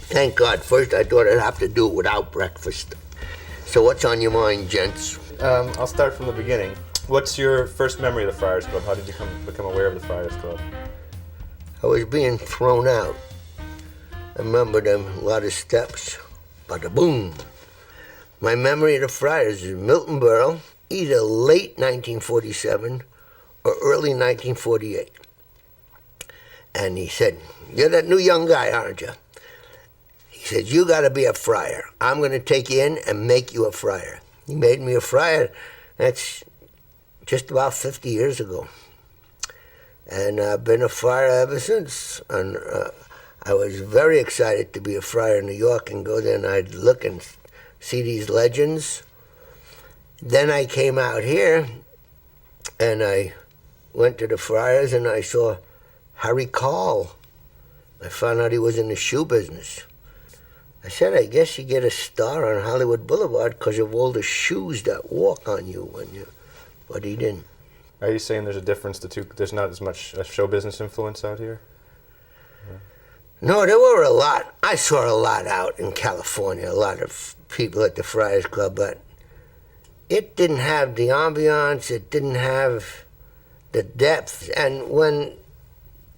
Thank God. First I thought I'd have to do it without breakfast. So what's on your mind, gents? I'll start from the beginning. What's your first memory of the Friars Club? How did you become aware of the Friars Club? I was being thrown out. I remember them, a lot of steps. Bada boom. My memory of the Friars is Milton Berle, either late 1947 or early 1948. And he said, "You're that new young guy, aren't you?" He said, "You got to be a friar. I'm going to take you in and make you a friar." He made me a friar. That's just about 50 years ago. And I've been a friar ever since. And I was very excited to be a friar in New York and go there and I'd look and see these legends. Then I came out here and I went to the Friars and I saw Harry Carl. I found out he was in the shoe business. I said, I guess you get a star on Hollywood Boulevard because of all the shoes that walk on you but he didn't. Are you saying there's a difference? There's not as much show business influence out here? No, there were a lot. I saw a lot out in California, a lot of people at the Friars Club, but it didn't have the ambiance, it didn't have the depth. And when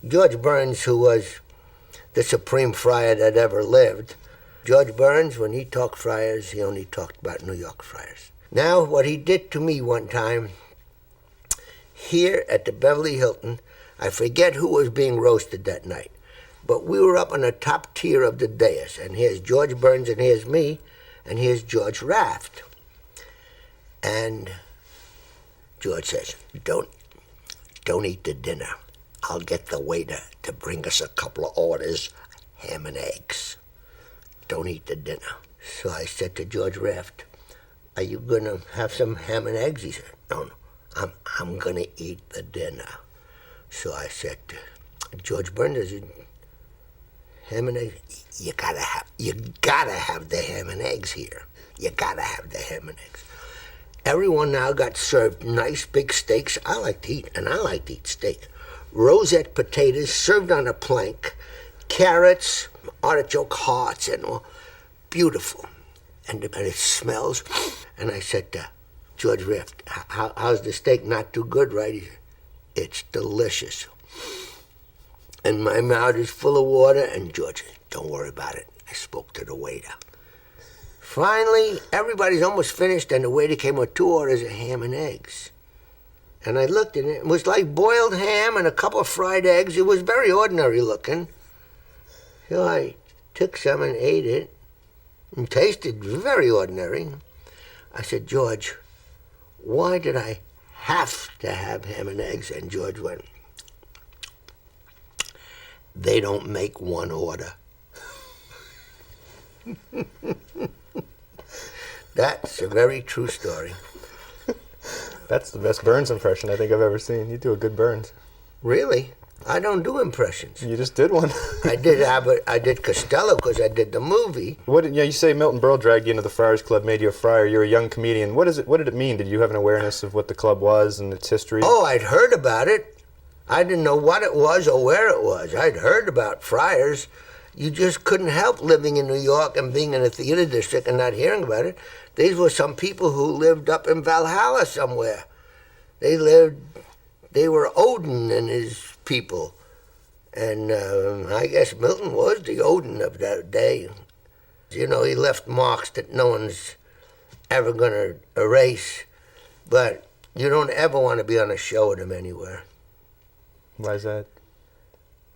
George Burns, who was the supreme friar that ever lived, George Burns, when he talked Friars, he only talked about New York Friars. Now, what he did to me one time, here at the Beverly Hilton, I forget who was being roasted that night, but we were up on the top tier of the dais, and here's George Burns, and here's me, and here's George Raft. And George says, don't eat the dinner. I'll get the waiter to bring us a couple of orders, ham and eggs. Don't eat the dinner. So I said to George Raft, are you going to have some ham and eggs? He said, no, I'm going to eat the dinner. So I said to George Burns, ham and eggs? You gotta have the ham and eggs here. You gotta have the ham and eggs. Everyone now got served nice big steaks. I like to eat steak. Rosette potatoes served on a plank, carrots, artichoke hearts, and all. Beautiful. And it smells. And I said to George Rift, how's the steak? Not too good, right? He said, it's delicious. And my mouth is full of water, and George said, don't worry about it. I spoke to the waiter. Finally, everybody's almost finished, and the waiter came with 2 orders of ham and eggs. And I looked at it. It was like boiled ham and a couple of fried eggs. It was very ordinary looking. So I took some and ate it. And tasted very ordinary. I said, George, why did I have to have ham and eggs? And George went, they don't make one order. That's a very true story. That's the best Burns impression I think I've ever seen. You do a good Burns. Really? I don't do impressions. You just did one. I did Costello because I did the movie. You say Milton Berle dragged you into the Friars Club, made you a friar. You're a young comedian. What did it mean? Did you have an awareness of what the club was and its history? Oh, I'd heard about it. I didn't know what it was or where it was. I'd heard about Friars. You just couldn't help living in New York and being in a theater district and not hearing about it. These were some people who lived up in Valhalla somewhere. They were Odin and his people. And I guess Milton was the Odin of that day. You know, he left marks that no one's ever going to erase. But you don't ever want to be on a show with him anywhere. Why is that?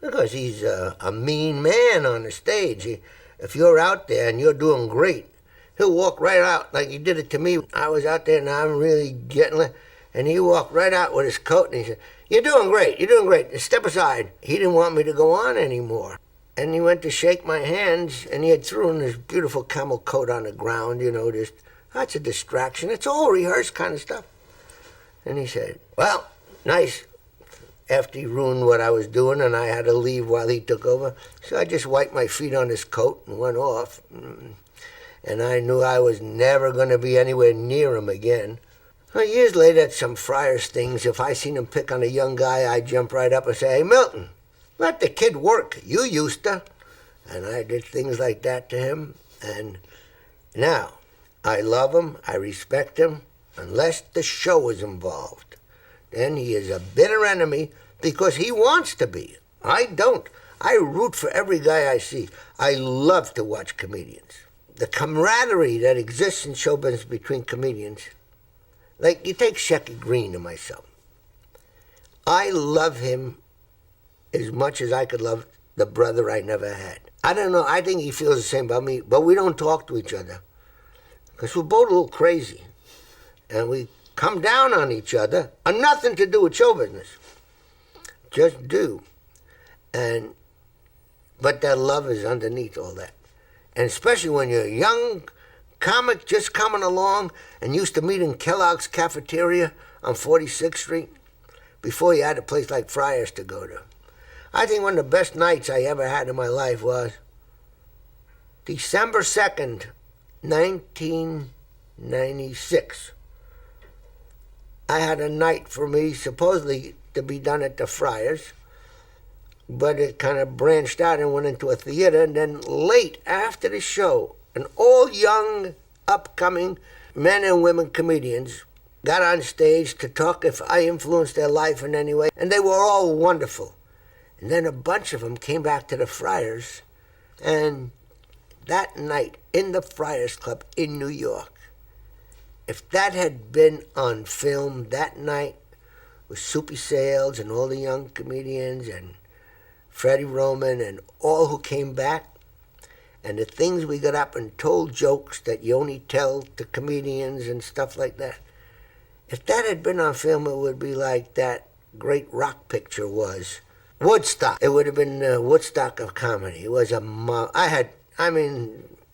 Because he's a mean man on the stage. If you're out there and you're doing great, he'll walk right out like he did it to me. I was out there and I'm really getting... And he walked right out with his coat and he said, you're doing great, step aside. He didn't want me to go on anymore. And he went to shake my hands and he had thrown his beautiful camel coat on the ground, that's a distraction. It's all rehearsed kind of stuff. And he said, well, nice. After he ruined what I was doing and I had to leave while he took over, so I just wiped my feet on his coat and went off. And I knew I was never going to be anywhere near him again. Well, years later at some Friars things, if I seen him pick on a young guy, I'd jump right up and say, hey, Milton, let the kid work. You used to. And I did things like that to him. And now, I love him, I respect him, unless the show is involved. Then he is a bitter enemy because he wants to be. I don't. I root for every guy I see. I love to watch comedians. The camaraderie that exists in show business between comedians, like you take Shecky Green and myself. I love him as much as I could love the brother I never had. I don't know, I think he feels the same about me, but we don't talk to each other because we're both a little crazy. And we come down on each other, and nothing to do with show business. Just do. But that love is underneath all that. And especially when you're a young comic just coming along and used to meet in Kellogg's cafeteria on 46th Street before you had a place like Friars to go to. I think one of the best nights I ever had in my life was December 2nd, 1996. I had a night for me supposedly to be done at the Friars, but it kind of branched out and went into a theater. And then late after the show, and all young, upcoming men and women comedians got on stage to talk if I influenced their life in any way, and they were all wonderful. And then a bunch of them came back to the Friars, and that night in the Friars Club in New York, if that had been on film that night with Soupy Sales and all the young comedians and Freddie Roman and all who came back, and the things we got up and told jokes that you only tell to comedians and stuff like that, if that had been on film, it would be like that great rock picture was. Woodstock. It would have been Woodstock of comedy. It was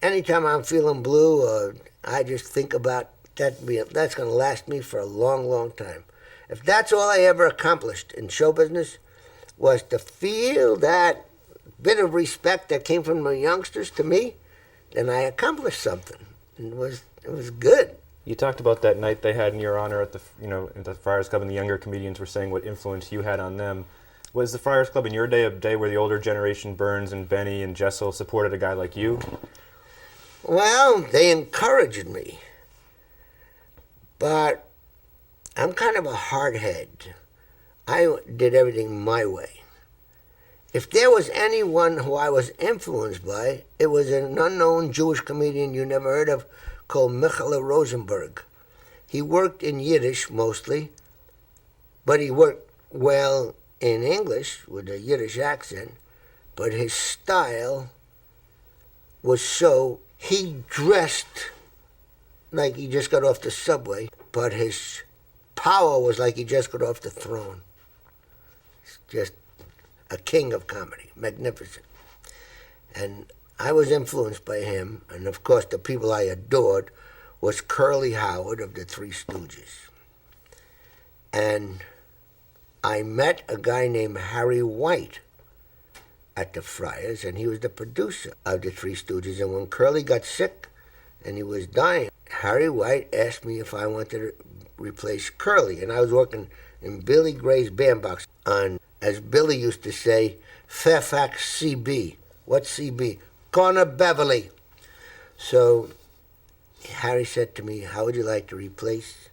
anytime I'm feeling blue or I just think about that, that's going to last me for a long, long time. If that's all I ever accomplished in show business was to feel that bit of respect that came from the youngsters to me, then I accomplished something. It was good. You talked about that night they had in your honor at the Friars Club, and the younger comedians were saying what influence you had on them. Was the Friars Club in your day a day where the older generation, Burns and Benny and Jessel, supported a guy like you? Well, they encouraged me, but I'm kind of a hardhead. I did everything my way. If there was anyone who I was influenced by, it was an unknown Jewish comedian you never heard of called Michael Rosenberg. He worked in Yiddish mostly, but he worked well in English with a Yiddish accent, but his style was so, he dressed like he just got off the subway, but his power was like he just got off the throne. He's just a king of comedy, magnificent. And I was influenced by him, and of course the people I adored was Curly Howard of the Three Stooges. And I met a guy named Harry White at the Friars, and he was the producer of the Three Stooges. And when Curly got sick and he was dying, Harry White asked me if I wanted to replace Curly. And I was working in Billy Gray's bandbox on, as Billy used to say, Fairfax CB. What's CB? Corner Beverly. So Harry said to me, how would you like to replace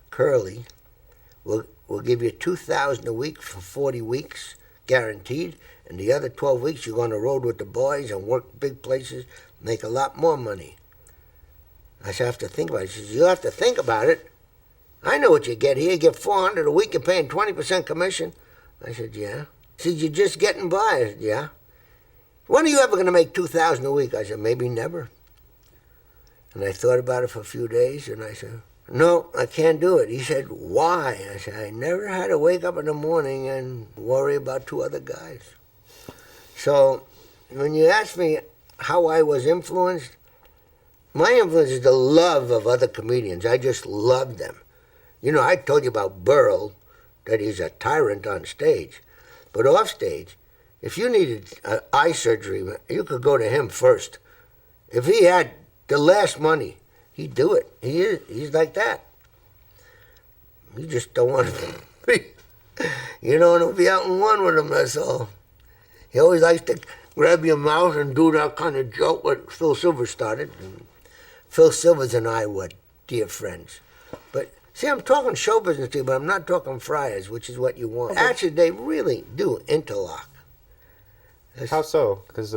Curly? We'll give you $2,000 a week for 40 weeks, guaranteed. And the other 12 weeks, you go on the road with the boys and work big places, make a lot more money. I said, I have to think about it. He says, you have to think about it. I know what you get here. You get $400 a week. You're paying 20% commission. I said, yeah. He said, you're just getting by. I said, yeah. When are you ever going to make $2,000 a week? I said, maybe never. And I thought about it for a few days, and I said, no, I can't do it. He said, why? I said, I never had to wake up in the morning and worry about two other guys. So when you ask me how I was influenced, my influence is the love of other comedians. I just love them. You know, I told you about Burl, that he's a tyrant on stage. But off stage, if you needed eye surgery, you could go to him first. If he had the last money, he'd do it. He's like that. You just don't want to be, you don't want to be out in one with him, that's all. He always likes to grab your mouth and do that kind of joke what Phil Silver started. And Phil Silvers and I were dear friends. But see, I'm talking show business to you, but I'm not talking Friars, which is what you want. Actually, they really do interlock. How so? Because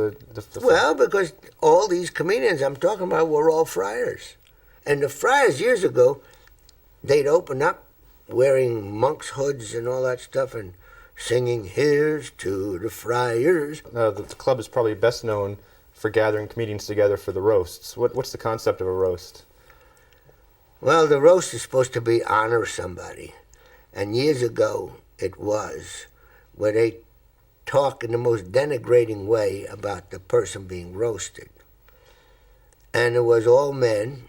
Well, because all these comedians I'm talking about were all Friars. And the Friars years ago, they'd open up wearing monks' hoods and all that stuff and singing, "Here's to the Friars." the club is probably best known for gathering comedians together for the roasts. What's the concept of a roast? Well, the roast is supposed to be honor somebody. And years ago, it was, where they talk in the most denigrating way about the person being roasted. And it was all men,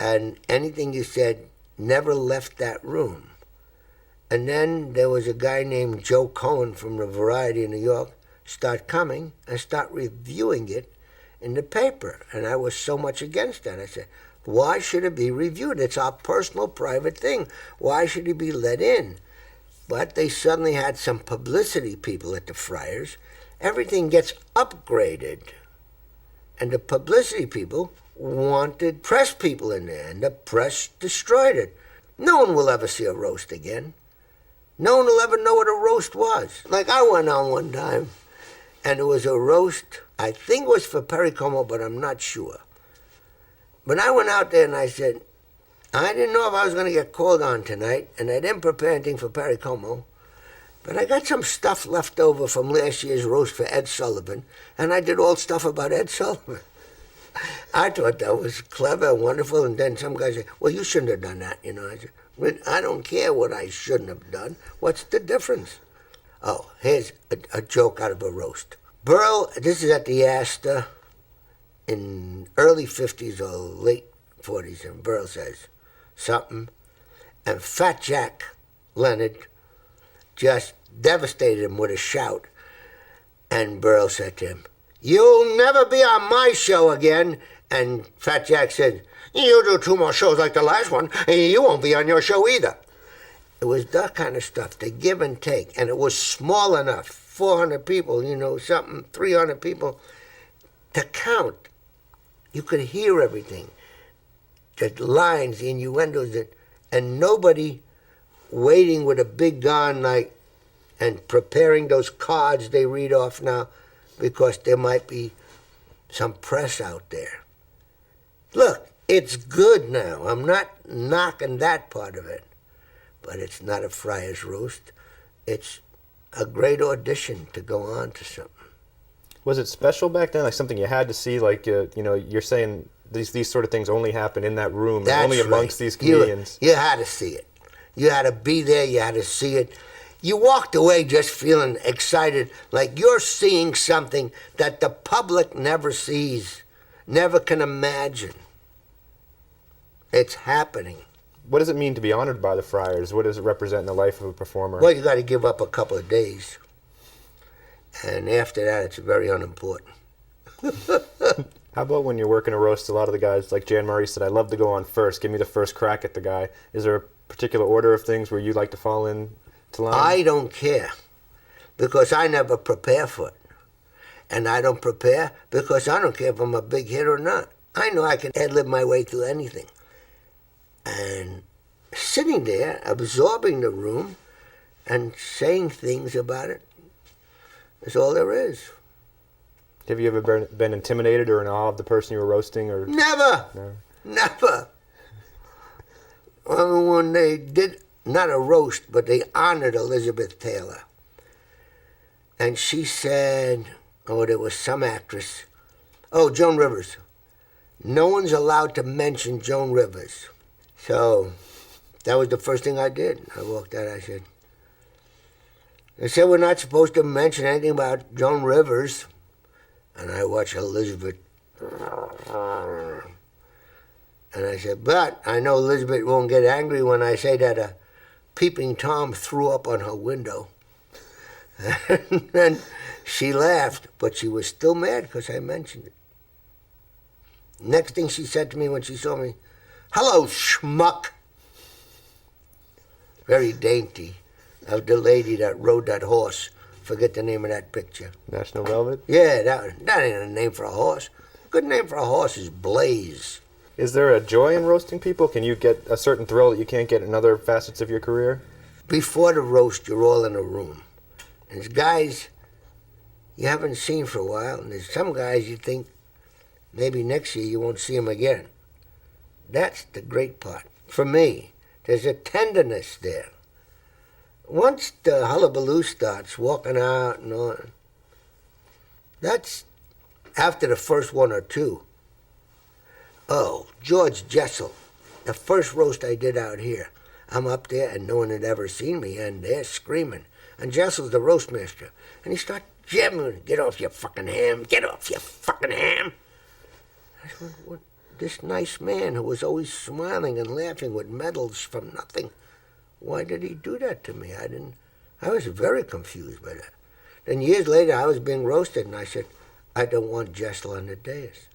and anything you said never left that room. And then there was a guy named Joe Cohen from the Variety in New York start coming and start reviewing it in the paper. And I was so much against that. I said, why should it be reviewed? It's our personal, private thing. Why should he be let in? But they suddenly had some publicity people at the Friars. Everything gets upgraded. And the publicity people wanted press people in there, and the press destroyed it. No one will ever see a roast again. No one will ever know what a roast was. Like I went on one time, and it was a roast, I think it was for Perry Como, but I'm not sure. But I went out there and I said, I didn't know if I was going to get called on tonight, and I didn't prepare anything for Perry Como, but I got some stuff left over from last year's roast for Ed Sullivan, and I did all stuff about Ed Sullivan. I thought that was clever and wonderful, and then some guy said, well, you shouldn't have done that, I said, well, I don't care what I shouldn't have done. What's the difference? Oh, here's a joke out of a roast. Burl, this is at the Astor in early 50s or late 40s, and Burl says something, and Fat Jack Leonard just devastated him with a shout, and Burl said to him, "You'll never be on my show again." And Fat Jack said, "You do 2 more shows like the last one, and you won't be on your show either." It was that kind of stuff, the give and take, and it was small enough, 400 people, 300 people, to count. You could hear everything, the lines, the innuendos, and nobody waiting with a big gun and preparing those cards they read off now because there might be some press out there. Look, it's good now. I'm not knocking that part of it, but it's not a Friars roast. It's a great audition to go on to something. Was it special back then, like something you had to see? Like you're saying these sort of things only happen in that room, and only amongst these comedians. You had to see it. You had to be there. You had to see it. You walked away just feeling excited, like you're seeing something that the public never sees, never can imagine. It's happening. What does it mean to be honored by the Friars? What does it represent in the life of a performer? Well, you got to give up a couple of days. And after that, it's very unimportant. How about when you're working a roast, a lot of the guys, like Jan Murray said, I love to go on first. Give me the first crack at the guy. Is there a particular order of things where you'd like to fall in to line? I don't care, because I never prepare for it. And I don't prepare because I don't care if I'm a big hit or not. I know I can ad-lib my way through anything. And sitting there, absorbing the room, and saying things about it, is all there is. Have you ever been intimidated or in awe of the person you were roasting? Or Never. Never. Well, when they did, not a roast, but they honored Elizabeth Taylor. And she said, there was some actress. Oh, Joan Rivers. No one's allowed to mention Joan Rivers. So that was the first thing I did. I walked out, they said we're not supposed to mention anything about Joan Rivers. And I watched Elizabeth. And I said, but I know Elizabeth won't get angry when I say that a peeping Tom threw up on her window. And then she laughed, but she was still mad because I mentioned it. Next thing she said to me when she saw me, "Hello, schmuck." Very dainty, of the lady that rode that horse Forget the name of that picture. National Velvet? Yeah, that ain't a name for a horse. Good name for a horse is Blaze. Is there a joy in roasting people? Can you get a certain thrill that you can't get in other facets of your career? Before the roast, you're all in a room. And there's guys you haven't seen for a while, and there's some guys you think maybe next year you won't see them again. That's the great part. For me, there's a tenderness there. Once the hullabaloo starts, walking out and all, that's after the first one or two. Oh, George Jessel, the first roast I did out here. I'm up there and no one had ever seen me, and they're screaming. And Jessel's the roast master. And he starts jamming, get off your fucking ham, get off your fucking ham. I said, what? This nice man who was always smiling and laughing with medals from nothing, why did he do that to me? I was very confused by that. Then years later, I was being roasted, and I said, I don't want Jessel on the dais.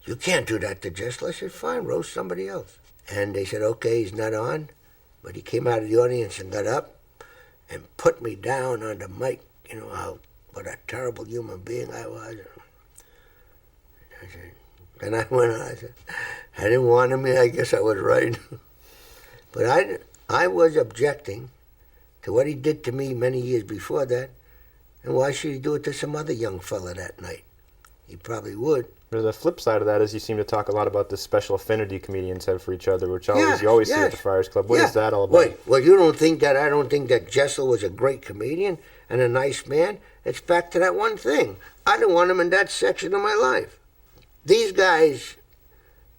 You can't do that to Jessel. I said, fine, roast somebody else. And they said, okay, he's not on. But he came out of the audience and got up and put me down on the mic. You know, what a terrible human being I was. I said, then I went on. I said, I didn't want him. I guess I was right. But I was objecting to what he did to me many years before that. And why should he do it to some other young fella that night? He probably would. But the flip side of that is you seem to talk a lot about the special affinity comedians have for each other, which you always see at the Friars Club. What is that all about? Wait, well, you don't think that I don't think that Jessel was a great comedian and a nice man? It's back to that one thing. I didn't want him in that section of my life. These guys,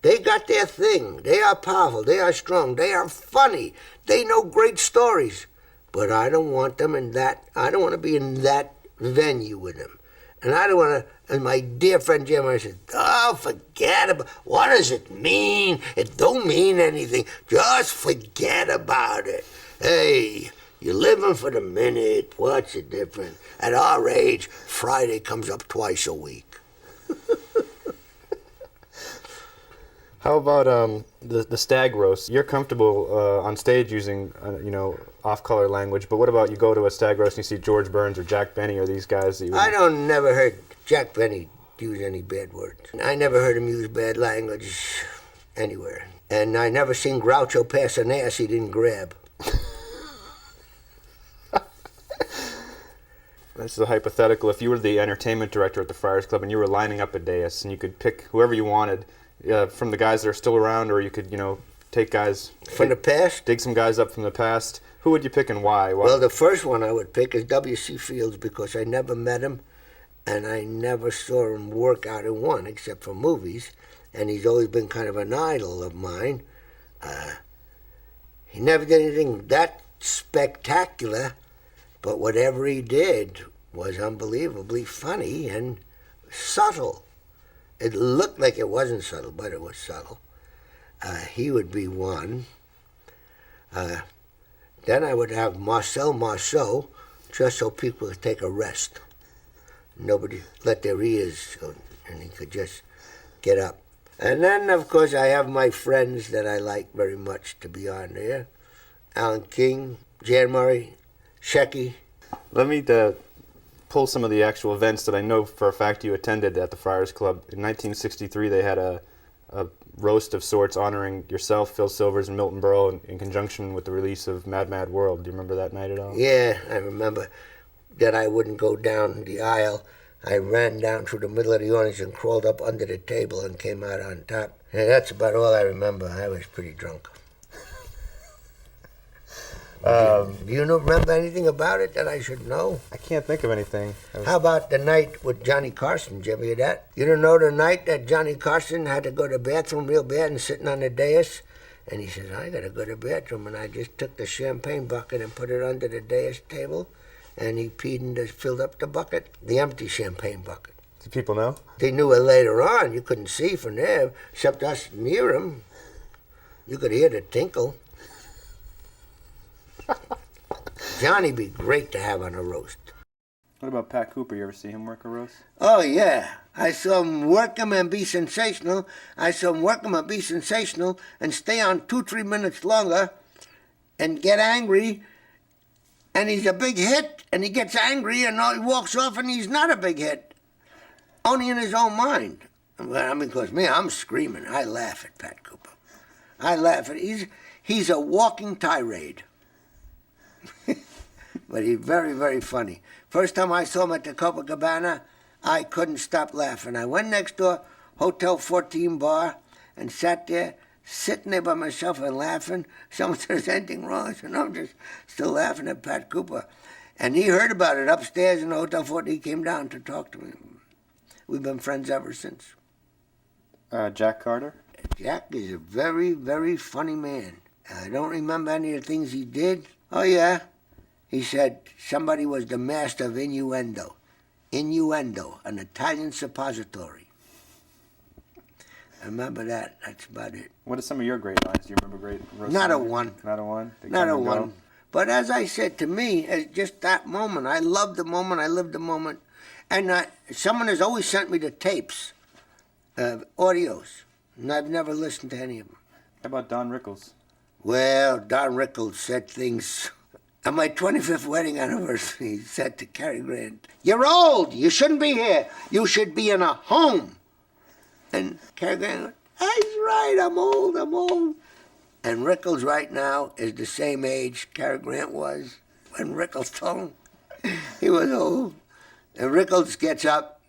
they got their thing. They are powerful. They are strong. They are funny. They know great stories. But I don't want them in that. I don't want to be in that venue with them. And I don't want to, and my dear friend Jim, I said, oh, forget about, what does it mean? It don't mean anything. Just forget about it. Hey, you're living for the minute. What's the difference? At our age, Friday comes up twice a week. How about the stag roast? You're comfortable on stage using, off-color language, but what about you go to a stag roast and you see George Burns or Jack Benny or these guys that you... I never heard Jack Benny use any bad words. I never heard him use bad language anywhere. And I never seen Groucho pass an ass he didn't grab. This is a hypothetical. If you were the entertainment director at the Friars Club and you were lining up a dais and you could pick whoever you wanted from the guys that are still around, or you could, take guys... From the past? Dig some guys up from the past. Who would you pick and why? Well, the first one I would pick is W.C. Fields because I never met him and I never saw him work out in one except for movies. And he's always been kind of an idol of mine. He never did anything that spectacular, but whatever he did was unbelievably funny and subtle. It looked like it wasn't subtle, but it was subtle. He would be one. Then I would have Marcel Marceau, just so people could take a rest. Nobody let their ears go, and he could just get up. And then, of course, I have my friends that I like very much to be on there. Alan King, Jan Murray, Shecky. Let me pull some of the actual events that I know for a fact you attended at the Friars Club. In 1963, they had a roast of sorts honoring yourself, Phil Silvers, and Milton Berle in conjunction with the release of Mad Mad World. Do you remember that night at all? Yeah, I remember that I wouldn't go down the aisle. I ran down through the middle of the audience and crawled up under the table and came out on top. And that's about all I remember. I was pretty drunk. Do you remember anything about it that I should know? I can't think of anything. How about the night with Johnny Carson? Did you ever hear that? You don't know the night that Johnny Carson had to go to the bathroom real bad and sitting on the dais? And he says, I got to go to the bathroom. And I just took the champagne bucket and put it under the dais table. And he peed and filled up the bucket, the empty champagne bucket. Do people know? They knew it later on. You couldn't see from there, except us near him. You could hear the tinkle. Johnny'd be great to have on a roast. What about Pat Cooper? You ever see him work a roast? Oh, yeah. I saw him work him and be sensational. I saw him work him and be sensational and stay on 2-3 minutes longer and get angry And he's a big hit, and he gets angry, and he walks off, and he's not a big hit. Only in his own mind. Well, I mean, because me, I'm screaming. I laugh at Pat Cooper. I laugh at he's a walking tirade. But he's very, very funny. First time I saw him at the Copacabana, I couldn't stop laughing. I went next door, Hotel 14 bar, and sat there, sitting there by myself and laughing. Someone said, "Is anything wrong?" I said, "No, I'm just still laughing at Pat Cooper." And he heard about it upstairs in the Hotel 14. He came down to talk to me. We've been friends ever since. Jack Carter? Jack is a very, very funny man. I don't remember any of the things he did. Oh, yeah. He said somebody was the master of innuendo. Innuendo, an Italian suppository. I remember that. That's about it. What are some of your great lines? Do you remember great roast? Not a one. Not a one? Not a one. But as I said, to me, it's just that moment. I loved the moment. I lived the moment. And someone has always sent me the tapes, audios, and I've never listened to any of them. How about Don Rickles? Well, Don Rickles said things. On my 25th wedding anniversary, he said to Cary Grant, "You're old. You shouldn't be here. You should be in a home." And Cary Grant went, "He's right. I'm old. I'm old." And Rickles right now is the same age Cary Grant was when Rickles told him he was old. And Rickles gets up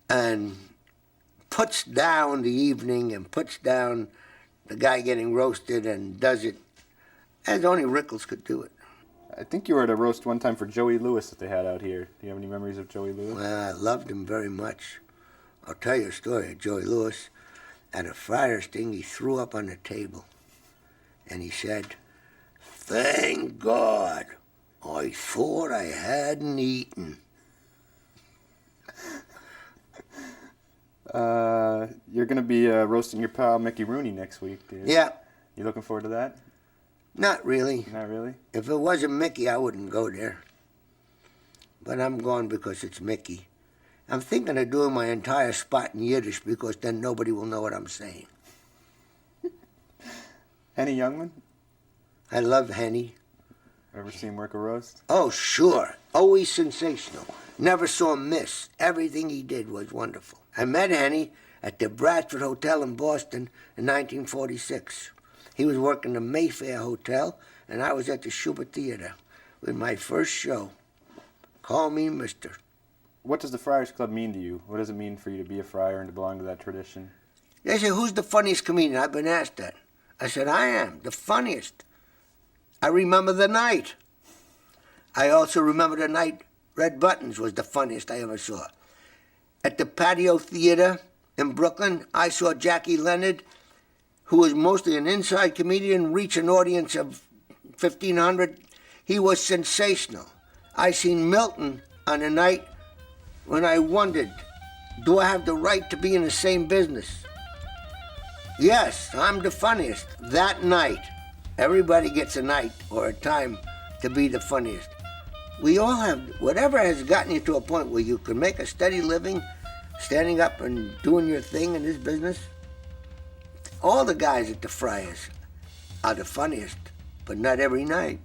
and puts down the evening and puts down the guy getting roasted and does it as only Rickles could do it. I think you were at a roast one time for Joey Lewis that they had out here. Do you have any memories of Joey Lewis? Well, I loved him very much. I'll tell you a story of Joey Lewis. At a Friars thing, he threw up on the table. And he said, "Thank God, I thought I hadn't eaten." You're going to be roasting your pal Mickey Rooney next week, dude. Yeah. You looking forward to that? Not really. Not really? If it wasn't Mickey, I wouldn't go there. But I'm going because it's Mickey. I'm thinking of doing my entire spot in Yiddish because then nobody will know what I'm saying. Henny Youngman? I love Henny. Ever seen him work a roast? Oh, sure. Always sensational. Never saw him miss. Everything he did was wonderful. I met Henny at the Bradford Hotel in Boston in 1946. He was working the Mayfair Hotel, and I was at the Schubert Theater with my first show. Call me Mister. What does the Friars Club mean to you? What does it mean for you to be a Friar and to belong to that tradition? They say, "Who's the funniest comedian?" I've been asked that. I said, "I am, the funniest." I remember the night. I also remember the night Red Buttons was the funniest I ever saw. At the Patio Theater in Brooklyn, I saw Jackie Leonard, who was mostly an inside comedian, reach an audience of 1,500. He was sensational. I seen Milton on a night when I wondered, do I have the right to be in the same business? Yes, I'm the funniest. That night, everybody gets a night or a time to be the funniest. We all have, whatever has gotten you to a point where you can make a steady living, standing up and doing your thing in this business. All the guys at the Friars are the funniest, but not every night.